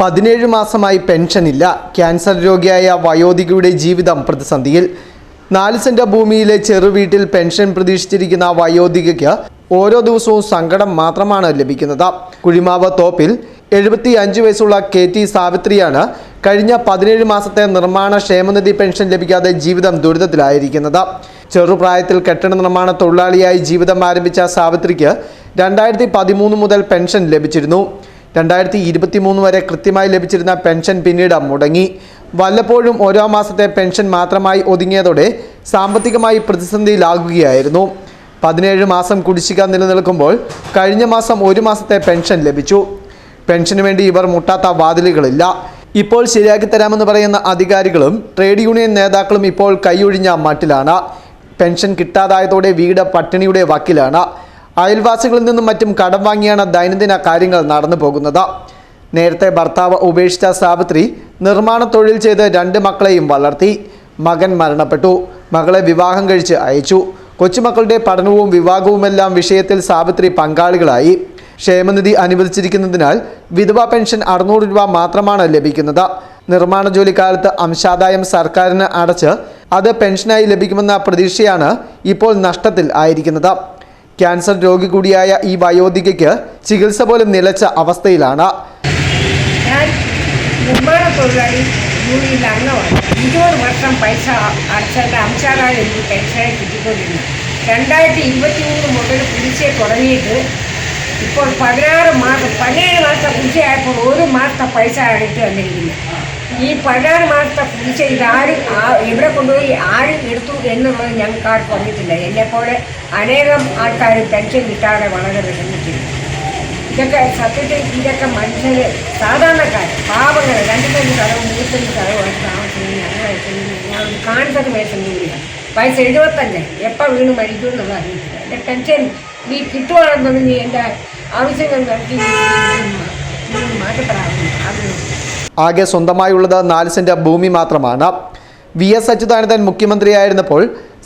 17 മാസമായി പെൻഷനില്ല. ക്യാൻസർ രോഗിയായ വയോധികയുടെ ജീവിതം പ്രതിസന്ധിയിൽ. 4 സെന്റ് ഭൂമിയിലെ ചെറുവീട്ടിൽ പെൻഷൻ പ്രതീക്ഷിച്ചിരിക്കുന്ന വയോധികയ്ക്ക് ഓരോ ദിവസവും സങ്കടം മാത്രമാണ് ലഭിക്കുന്നത്. കുഴിമാവ് തോപ്പിൽ 75 വയസ്സുള്ള KT സാവിത്രിയാണ് കഴിഞ്ഞ 17 മാസത്തെ നിർമ്മാണ ക്ഷേമനിധി പെൻഷൻ ലഭിക്കാതെ ജീവിതം ദുരിതത്തിലായിരിക്കുന്നത്. ചെറുപ്രായത്തിൽ കെട്ടിട നിർമ്മാണ തൊഴിലാളിയായി ജീവിതം ആരംഭിച്ച സാവിത്രിക്ക് 2013 മുതൽ പെൻഷൻ ലഭിച്ചിരുന്നു. 2023 വരെ കൃത്യമായി ലഭിച്ചിരുന്ന പെൻഷൻ പിന്നീട് മുടങ്ങി. വല്ലപ്പോഴും ഓരോ മാസത്തെ പെൻഷൻ മാത്രമായി ഒതുങ്ങിയതോടെ സാമ്പത്തികമായി പ്രതിസന്ധിയിലാകുകയായിരുന്നു. 17 മാസം കുടിശ്ശിക നിലനിൽക്കുമ്പോൾ കഴിഞ്ഞ മാസം 1 മാസത്തെ പെൻഷൻ ലഭിച്ചു. പെൻഷന് വേണ്ടി ഇവർ മുട്ടാത്ത വാതിലുകളില്ല. ഇപ്പോൾ ശരിയാക്കി തരാമെന്ന് പറയുന്ന അധികാരികളും ട്രേഡ് യൂണിയൻ നേതാക്കളും ഇപ്പോൾ കൈയൊഴിഞ്ഞ മട്ടിലാണ്. പെൻഷൻ കിട്ടാതായതോടെ വീട് പട്ടിണിയുടെ വക്കിലാണ്. അയൽവാസികളിൽ നിന്നും മറ്റും കടം വാങ്ങിയാണ് ദൈനംദിന കാര്യങ്ങൾ നടന്നു പോകുന്നത്. നേരത്തെ ഭർത്താവ് ഉപേക്ഷിച്ച സാവിത്രി നിർമ്മാണ തൊഴിൽ ചെയ്ത് 2 മക്കളെയും വളർത്തി. മകൻ മരണപ്പെട്ടു. മകളെ വിവാഹം കഴിച്ച് അയച്ചു. കൊച്ചുമക്കളുടെ പഠനവും വിവാഹവുമെല്ലാം വിഷയത്തിൽ സാവിത്രി പങ്കാളികളായി. ക്ഷേമനിധി അനുവദിച്ചിരിക്കുന്നതിനാൽ വിധവാ പെൻഷൻ 600 രൂപ മാത്രമാണ് ലഭിക്കുന്നത്. നിർമ്മാണ ജോലിക്കാലത്ത് അംശാദായം സർക്കാരിന് അടച്ച് അത് പെൻഷനായി ലഭിക്കുമെന്ന പ്രതീക്ഷയാണ് ഇപ്പോൾ നഷ്ടത്തിൽ ആയിരിക്കുന്നത്. ക്യാൻസർ രോഗി കൂടിയായ ഈ വയോധികയ്ക്ക് ചികിത്സ പോലും നിലച്ച അവസ്ഥയിലാണ്. ഞാൻ നിർമ്മാണ തൊഴിലാളി യൂണിയനിൽ അംഗമാണ്. 20 വർഷം പൈസ അടച്ചതിൻ്റെ അംശാദായം എനിക്ക് പെൻഷനായി കിട്ടിക്കൊണ്ടിരുന്നു. 2023 മുതൽ കുടിശ്ശിക തുടങ്ങിയിട്ട് ഇപ്പോൾ 17 മാസത്തെ കുടിശ്ശികയായപ്പോൾ 1 മാസത്തെ പൈസ എടുത്ത് വന്നിരിക്കുന്നു. ഈ 16 മാസത്തെ കുടിശ്ശിക ഇതാരും എവിടെ കൊണ്ടുപോയി ആരും എടുത്തു എന്നുള്ളത് ഞങ്ങൾക്ക് ആർക്കും അറിയത്തില്ല. എന്നെപ്പോലെ അനേകം ആൾക്കാർ പെൻഷൻ കിട്ടാതെ വളരെ വിഷമിച്ചിരുന്നു. ഇതൊക്കെ സത്യത്തിൽ ഇതൊക്കെ മനുഷ്യർ സാധാരണക്കാർ പാവങ്ങൾ 2 സെന്റ് സ്ഥലവും 3 സെന്റ് സ്ഥലവും താമസിക്കുന്നത് ഞാൻ കാണുന്നത് മേശന്നില്ല. വയസ്സ് 75 എപ്പോൾ വീണ് മരിക്കും എന്നുള്ളത് അറിയത്തില്ല. എൻ്റെ പെൻഷൻ ഈ കിട്ടുവാണെന്നുണ്ടെങ്കിൽ എൻ്റെ ആവശ്യങ്ങൾ നടത്തി മാറ്റപ്പെടാറുണ്ട്. ആഗ്രഹം ആകെ സ്വന്തമായുള്ളത് 4 സെന്റ് ഭൂമി മാത്രമാണ്. VS അച്യുതാനന്ദൻ മുഖ്യമന്ത്രിയായിരുന്നപ്പോൾ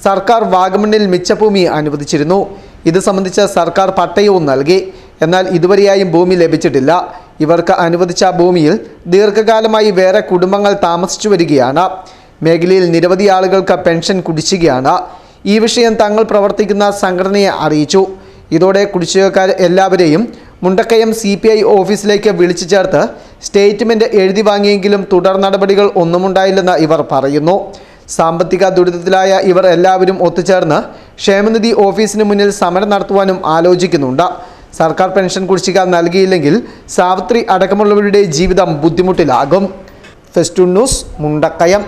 സർക്കാർ വാഗമണ്ണിൽ മിച്ചഭൂമി അനുവദിച്ചിരുന്നു. ഇത് സംബന്ധിച്ച് സർക്കാർ പട്ടയവും നൽകി. എന്നാൽ ഇതുവരെയായും ഭൂമി ലഭിച്ചിട്ടില്ല. ഇവർക്ക് അനുവദിച്ച ഭൂമിയിൽ ദീർഘകാലമായി വേറെ കുടുംബങ്ങൾ താമസിച്ചു വരികയാണ്. മേഖലയിൽ നിരവധി ആളുകൾക്ക് പെൻഷൻ കുടിശ്ശികയാണ്. ഈ വിഷയം തങ്ങൾ പ്രവർത്തിക്കുന്ന സംഘടനയെ അറിയിച്ചു. ഇതോടെ കുടിശ്ശികക്കാർ എല്ലാവരെയും മുണ്ടക്കയം CPI ഓഫീസിലേക്ക് വിളിച്ചു ചേർത്ത് സ്റ്റേറ്റ്മെൻറ്റ് എഴുതി വാങ്ങിയെങ്കിലും തുടർ നടപടികൾ ഒന്നുമുണ്ടായില്ലെന്ന് ഇവർ പറയുന്നു. സാമ്പത്തിക ദുരിതത്തിലായ ഇവർ എല്ലാവരും ഒത്തുചേർന്ന് ക്ഷേമനിധി ഓഫീസിന് മുന്നിൽ സമരം നടത്തുവാനും ആലോചിക്കുന്നുണ്ട്. സർക്കാർ പെൻഷൻ കുടിശ്ശിക നൽകിയില്ലെങ്കിൽ സാവിത്രി അടക്കമുള്ളവരുടെ ജീവിതം ബുദ്ധിമുട്ടിലാകും. Festoon news, Mundakayam.